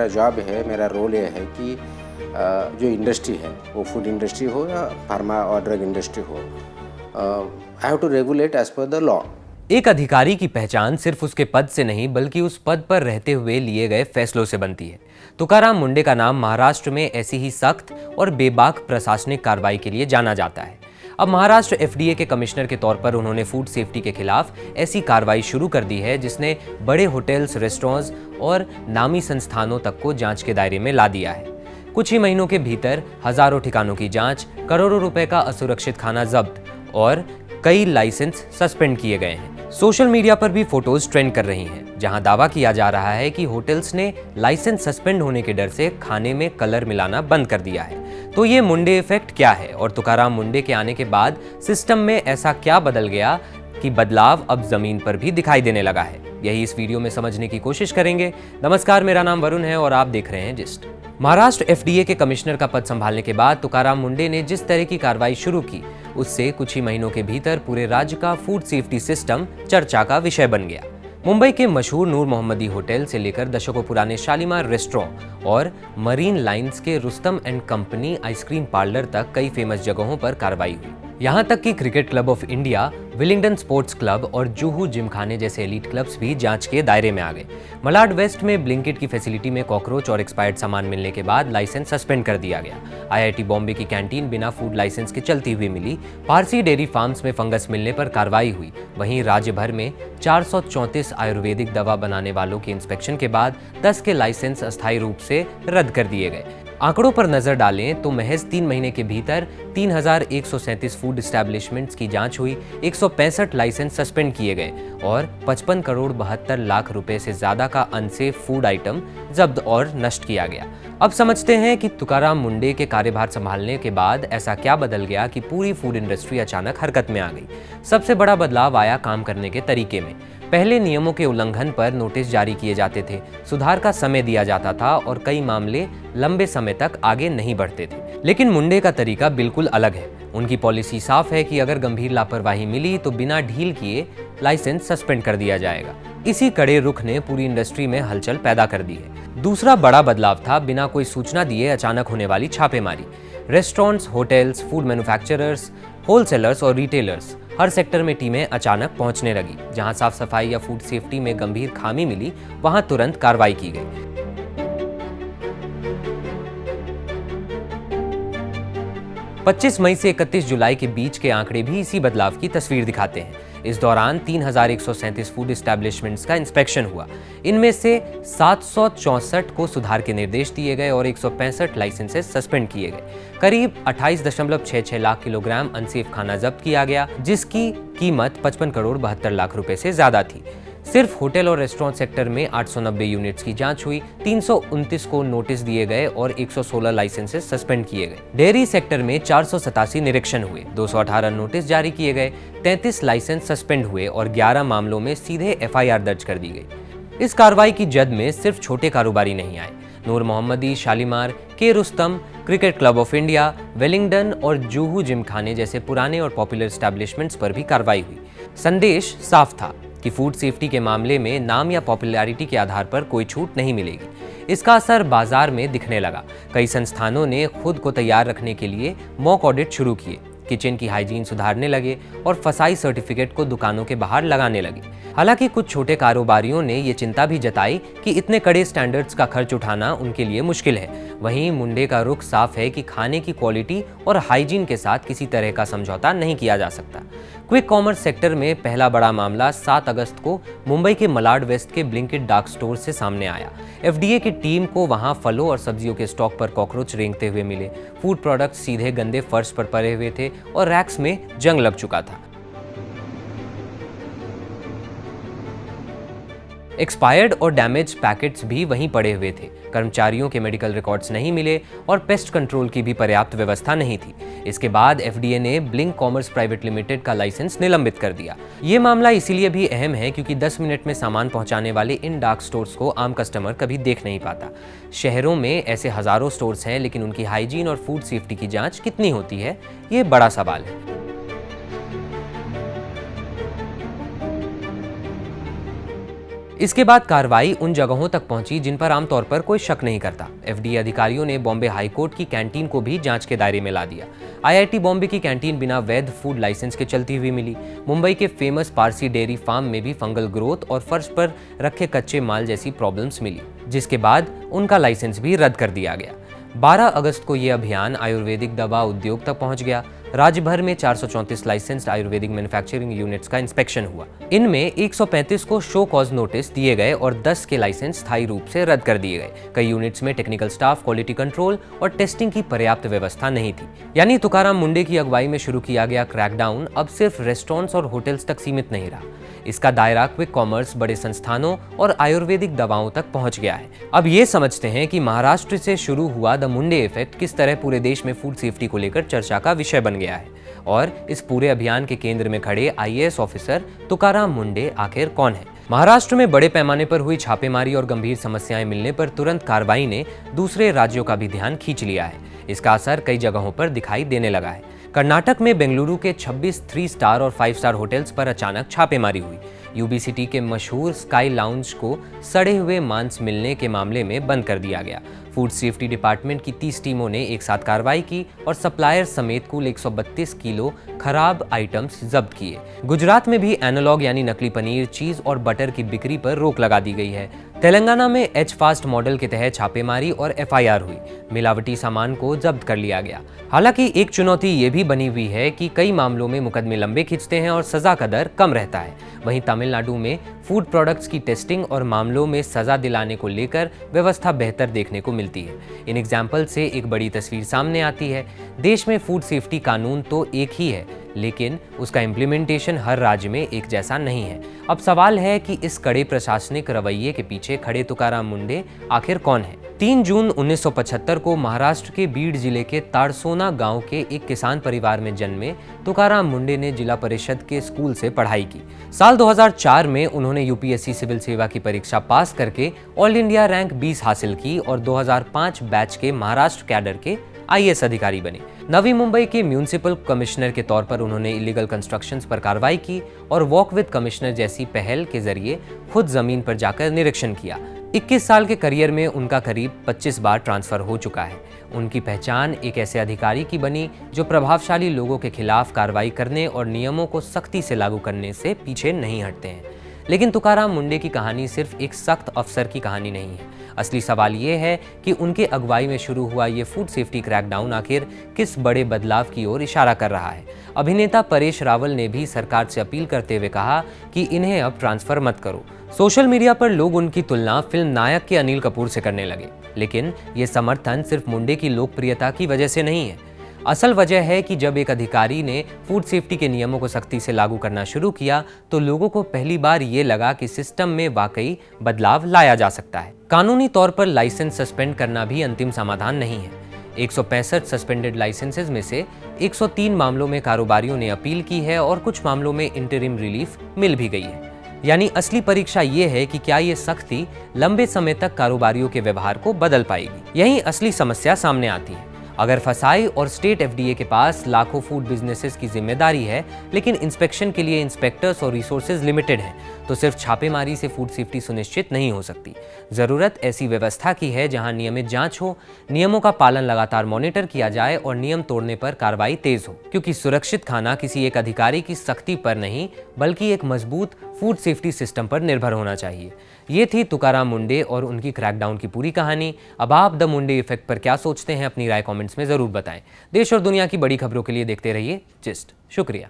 मेरा जॉब है, मेरा रोल ये है कि जो इंडस्ट्री है वो फूड इंडस्ट्री हो या फार्मा और ड्रग इंडस्ट्री हो, I have to regulate as per the law. एक अधिकारी की पहचान सिर्फ उसके पद से नहीं बल्कि उस पद पर रहते हुए लिए गए फैसलों से बनती है। तुकाराम मुंडे का नाम महाराष्ट्र में ऐसी ही सख्त और बेबाक प्रशासनिक कार्रवाई के लिए जाना जाता है। अब महाराष्ट्र एफडीए के कमिश्नर के तौर पर उन्होंने फूड सेफ्टी के खिलाफ ऐसी कार्रवाई शुरू कर दी है जिसने बड़े होटल्स, रेस्टोरेंट्स और नामी संस्थानों तक को जांच के दायरे में ला दिया है। कुछ ही महीनों के भीतर हजारों ठिकानों की जांच, करोड़ों रुपए का असुरक्षित खाना जब्त और कई लाइसेंस सस्पेंड किए गए हैं। सोशल मीडिया पर भी फोटोज ट्रेंड कर रही हैं, जहां दावा किया जा रहा है कि होटल्स ने लाइसेंस सस्पेंड होने के डर से खाने में कलर मिलाना बंद कर दिया है। तो ये मुंडे इफेक्ट क्या है और तुकाराम मुंडे के आने के बाद सिस्टम में ऐसा क्या बदल गया कि बदलाव अब जमीन पर भी दिखाई देने लगा है? यही इस वीडियो में समझने की कोशिश करेंगे। नमस्कार, मेरा नाम वरुण है और आप देख रहे हैं जिस्ट। महाराष्ट्र एफडीए के कमिश्नर का पद संभालने के बाद तुकाराम मुंडे ने जिस तरह की कार्रवाई शुरू की, उससे कुछ ही महीनों के भीतर पूरे राज्य का फूड सेफ्टी सिस्टम चर्चा का विषय बन गया। मुंबई के मशहूर नूर मोहम्मदी होटल से लेकर दशकों पुराने शालीमार रेस्टोरेंट और मरीन लाइंस के Rustam and company ice cream parlour तक कई फेमस जगहों पर कार्रवाई हुई। यहाँ तक कि cricket Club of India, Willingdon sports club और जुहू जिमखाने जैसे एलीट क्लब्स भी जांच के दायरे में आ गए। मलाड वेस्ट में ब्लिंकिट की फैसिलिटी में कॉकरोच और एक्सपायर्ड सामान मिलने के बाद लाइसेंस सस्पेंड कर दिया गया। आईआईटी बॉम्बे की कैंटीन बिना फूड लाइसेंस के चलती हुई मिली। पारसी डेयरी फार्म्स में फंगस मिलने पर कार्रवाई हुई। वहीं राज्य भर में 434 आयुर्वेदिक दवा बनाने वालों के इंस्पेक्शन के बाद 10 के लाइसेंस अस्थायी रूप से रद्द कर दिए गए। आंकड़ों पर नजर डालें तो महज 3 महीने के भीतर 3137 फूड एस्टैब्लिशमेंट्स की जांच हुई, 165 लाइसेंस सस्पेंड किए गए और 55 करोड़ 72 लाख रुपए से ज्यादा का अनसेफ फूड आइटम जब्त और नष्ट किया गया। अब समझते हैं कि तुकाराम मुंडे के कार्यभार संभालने के बाद ऐसा क्या बदल गया कि पूरी फूड इंडस्ट्री अचानक हरकत में आ गई। सबसे बड़ा बदलाव आया काम करने के तरीके में। पहले नियमों के उल्लंघन पर नोटिस जारी किए जाते थे, सुधार का समय दिया जाता था और कई मामले लंबे समय तक आगे नहीं बढ़ते थे। लेकिन मुंडे का तरीका बिल्कुल अलग है। उनकी पॉलिसी साफ है कि अगर गंभीर लापरवाही मिली तो बिना ढील किए लाइसेंस सस्पेंड कर दिया जाएगा। इसी कड़े रुख ने पूरी इंडस्ट्री में हलचल पैदा कर दी है। दूसरा बड़ा बदलाव था बिना कोई सूचना दिए अचानक होने वाली छापेमारी। Restaurants, hotels, food manufacturers, wholesalers और रिटेलर्स, हर सेक्टर में टीमें अचानक पहुंचने लगी। जहां साफ सफाई या फूड सेफ्टी में गंभीर खामी मिली, वहां तुरंत कार्रवाई की गई। 25 मई से 31 जुलाई के बीच के आंकड़े भी इसी बदलाव की तस्वीर दिखाते हैं। इस दौरान 3137 फूड एस्टैब्लिशमेंट्स का इंस्पेक्शन हुआ। इनमें से 764 को सुधार के निर्देश दिए गए और 165 लाइसेंसेस सस्पेंड किए गए। करीब 28.66 लाख किलोग्राम अनसेफ खाना जब्त किया गया, जिसकी कीमत 55 करोड़ 72 लाख रुपए से ज्यादा थी। सिर्फ होटल और रेस्टोरेंट सेक्टर में 890 यूनिट्स की जांच हुई, 329 को नोटिस दिए गए और 116 लाइसेंसेस सस्पेंड किए गए। डेयरी सेक्टर में 487 निरीक्षण हुए, 218 नोटिस जारी किए गए, 33 लाइसेंस सस्पेंड हुए और 11 मामलों में सीधे एफआईआर दर्ज कर दी गई। इस कार्रवाई की जद में सिर्फ छोटे कारोबारी नहीं आए। नूर मोहम्मदी, शालीमार, के Rustom, Cricket Club of India, Willingdon और जुहू जिमखाने जैसे पुराने और पॉपुलर एस्टैब्लिशमेंट्स पर भी कार्रवाई हुई। संदेश साफ था कि फूड सेफ्टी के मामले में नाम या पॉपुलैरिटी के आधार पर कोई छूट नहीं मिलेगी। इसका असर बाजार में दिखने लगा। कई संस्थानों ने खुद को तैयार रखने के लिए मॉक ऑडिट शुरू किए, किचन की हाइजीन सुधारने लगे और फसाई सर्टिफिकेट को दुकानों के बाहर लगाने लगे। हालांकि कुछ छोटे कारोबारियों ने ये चिंता भी जताई कि इतने कड़े स्टैंडर्ड्स का खर्च उठाना उनके लिए मुश्किल है। वहीं मुंडे का रुख साफ है कि खाने की क्वालिटी और हाइजीन के साथ किसी तरह का समझौता नहीं किया जा सकता। क्विक कॉमर्स सेक्टर में पहला बड़ा मामला 7 अगस्त को मुंबई के मलाड वेस्ट के ब्लिंकिट डार्क स्टोर से सामने आया। एफडीए की टीम को वहां फलों और सब्जियों के स्टॉक पर कॉकरोच रेंगते हुए मिले। फूड प्रोडक्ट्स सीधे गंदे फर्श पर पड़े हुए थे और रैक्स में जंग लग चुका था। एक्सपायर्ड और डैमेज पैकेट्स भी वहीं पड़े हुए थे। कर्मचारियों के मेडिकल रिकॉर्ड्स नहीं मिले और पेस्ट कंट्रोल की भी पर्याप्त व्यवस्था नहीं थी। इसके बाद एफडीए ने ब्लिंक कॉमर्स प्राइवेट लिमिटेड का लाइसेंस निलंबित कर दिया। ये मामला इसीलिए भी अहम है क्योंकि 10 मिनट में सामान पहुंचाने वाले इन डार्क स्टोर्स को आम कस्टमर कभी देख नहीं पाता। शहरों में ऐसे हजारों स्टोर्स हैं, लेकिन उनकी हाइजीन और फूड सेफ्टी की जांच कितनी होती है, ये बड़ा सवाल है। इसके बाद कार्रवाई उन जगहों तक पहुंची जिन पर आमतौर पर कोई शक नहीं करता। एफडीए अधिकारियों ने बॉम्बे हाईकोर्ट की कैंटीन को भी जांच के दायरे में ला दिया। आईआईटी बॉम्बे की कैंटीन बिना वैध फूड लाइसेंस के चलती हुई मिली। मुंबई के फेमस पारसी डेयरी फार्म में भी फंगल ग्रोथ और फर्श पर रखे कच्चे माल जैसी प्रॉब्लम्स मिली, जिसके बाद उनका लाइसेंस भी रद्द कर दिया गया। 12 अगस्त को यह अभियान आयुर्वेदिक दवा उद्योग तक पहुंच गया। राज्य भर में 434 लाइसेंस्ड आयुर्वेदिक मैन्युफैक्चरिंग यूनिट्स का इंस्पेक्शन हुआ। इनमें 135 को शो कॉज नोटिस दिए गए और 10 के लाइसेंस स्थायी रूप से रद्द कर दिए गए। कई यूनिट्स में टेक्निकल स्टाफ, क्वालिटी कंट्रोल और टेस्टिंग की पर्याप्त व्यवस्था नहीं थी। यानी तुकाराम मुंडे की अगुवाई में शुरू किया गया क्रैकडाउन अब सिर्फ रेस्टोरेंट्स और होटल्स तक सीमित नहीं रहा। इसका दायरा क्विक कॉमर्स, बड़े संस्थानों और आयुर्वेदिक दवाओं तक पहुंच गया है। अब ये समझते हैं कि महाराष्ट्र से शुरू हुआ द मुंडे इफेक्ट किस तरह पूरे देश में फूड सेफ्टी को लेकर चर्चा का विषय बन गया है और इस पूरे अभियान के केंद्र में खड़े आईएएस ऑफिसर तुकाराम मुंडे आखिर कौन है। महाराष्ट्र में बड़े पैमाने पर हुई छापेमारी और गंभीर समस्याएं मिलने पर तुरंत कार्रवाई ने दूसरे राज्यों का भी ध्यान खींच लिया है। इसका असर कई जगहों पर दिखाई देने लगा है। कर्नाटक में बेंगलुरु के 26 3 स्टार और 5 स्टार होटल्स पर अचानक छापेमारी हुई। यूबी सिटी के मशहूर स्काई लाउंज को सड़े हुए मांस मिलने के मामले में बंद कर दिया गया। फूड सेफ्टी डिपार्टमेंट की 30 टीमों ने एक साथ कार्रवाई की और सप्लायर समेत कुल 132 किलो खराब आइटम्स जब्त किए। गुजरात में भी एनालॉग यानी नकली पनीर, चीज और बटर की बिक्री पर रोक लगा दी गई है। तेलंगाना में एच फास्ट मॉडल के तहत छापेमारी और एफआईआर हुई। मिलावटी सामान को जब्त कर लिया गया। हालांकि एक चुनौती ये भी बनी हुई है कि कई मामलों में मुकदमे लंबे खिंचते हैं और सजा का दर कम रहता है। वहीं तमिलनाडु में फूड प्रोडक्ट्स की टेस्टिंग और मामलों में सजा दिलाने को लेकर व्यवस्था बेहतर देखने को मिलती है। इन एग्जाम्पल से एक बड़ी तस्वीर सामने आती है। देश में फूड सेफ्टी कानून तो एक ही है, लेकिन उसका इम्प्लीमेंटेशन हर राज्य में एक जैसा नहीं है। अब सवाल है कि इस कड़े प्रशासनिक रवैये के पीछे खड़े तुकाराम मुंडे आखिर कौन है। 3 जून 1975 को महाराष्ट्र के बीड जिले के ताड़सोना गांव के एक किसान परिवार में जन्मे तुकाराम मुंडे ने जिला परिषद के स्कूल से पढ़ाई की। साल 2004 में उन्होंने यूपीएससी सिविल सेवा की परीक्षा पास करके ऑल इंडिया रैंक 20 हासिल की और 2005 बैच के महाराष्ट्र कैडर के आईएएस अधिकारी बने। नवी मुंबई के म्यूनिसिपल कमिश्नर के तौर पर उन्होंने इलीगल कंस्ट्रक्शंस पर कार्रवाई की और वॉक विद कमिश्नर जैसी पहल के जरिए खुद जमीन पर जाकर निरीक्षण किया। 21 साल के करियर में उनका करीब 25 बार ट्रांसफर हो चुका है। उनकी पहचान एक ऐसे अधिकारी की बनी जो प्रभावशाली लोगों के खिलाफ कार्रवाई करने और नियमों को सख्ती से लागू करने से पीछे नहीं हटते हैं। लेकिन तुकाराम मुंडे की कहानी सिर्फ एक सख्त अफसर की कहानी नहीं है। असली सवाल ये है कि उनके अगुवाई में शुरू हुआ ये फूड सेफ्टी क्रैकडाउन आखिर किस बड़े बदलाव की ओर इशारा कर रहा है। अभिनेता परेश रावल ने भी सरकार से अपील करते हुए कहा कि इन्हें अब ट्रांसफर मत करो। सोशल मीडिया पर लोग उनकी तुलना फिल्म नायक के अनिल कपूर से करने लगे, लेकिन ये समर्थन सिर्फ मुंडे की लोकप्रियता की वजह से नहीं है। असल वजह है कि जब एक अधिकारी ने फूड सेफ्टी के नियमों को सख्ती से लागू करना शुरू किया तो लोगों को पहली बार ये लगा कि सिस्टम में वाकई बदलाव लाया जा सकता है। कानूनी तौर पर लाइसेंस सस्पेंड करना भी अंतिम समाधान नहीं है। 165 सस्पेंडेड लाइसेंसेज में से 103 मामलों में कारोबारियों ने अपील की है और कुछ मामलों में इंटरिम रिलीफ मिल भी गई है। यानी असली परीक्षा ये है कि क्या ये सख्ती लंबे समय तक कारोबारियों के व्यवहार को बदल पाएगी। यही असली समस्या सामने आती है। अगर फसाई और स्टेट एफडीए के पास लाखों फूड बिजनेसेस की जिम्मेदारी है, लेकिन इंस्पेक्शन के लिए इंस्पेक्टर्स और रिसोर्सेज लिमिटेड हैं, तो सिर्फ छापेमारी से फूड सेफ्टी सुनिश्चित नहीं हो सकती। जरूरत ऐसी व्यवस्था की है जहां नियमित जांच हो, नियमों का पालन लगातार मॉनिटर किया जाए और नियम तोड़ने पर कार्रवाई तेज हो। क्योंकि सुरक्षित खाना किसी एक अधिकारी की सख्ती पर नहीं, बल्कि एक मजबूत फूड सेफ्टी सिस्टम पर निर्भर होना चाहिए। ये थी तुकाराम मुंडे और उनकी क्रैकडाउन की पूरी कहानी। अब आप द मुंडे इफेक्ट पर क्या सोचते हैं, अपनी राय कमेंट्स में जरूर बताएं। देश और दुनिया की बड़ी खबरों के लिए देखते रहिए जिस्ट। शुक्रिया।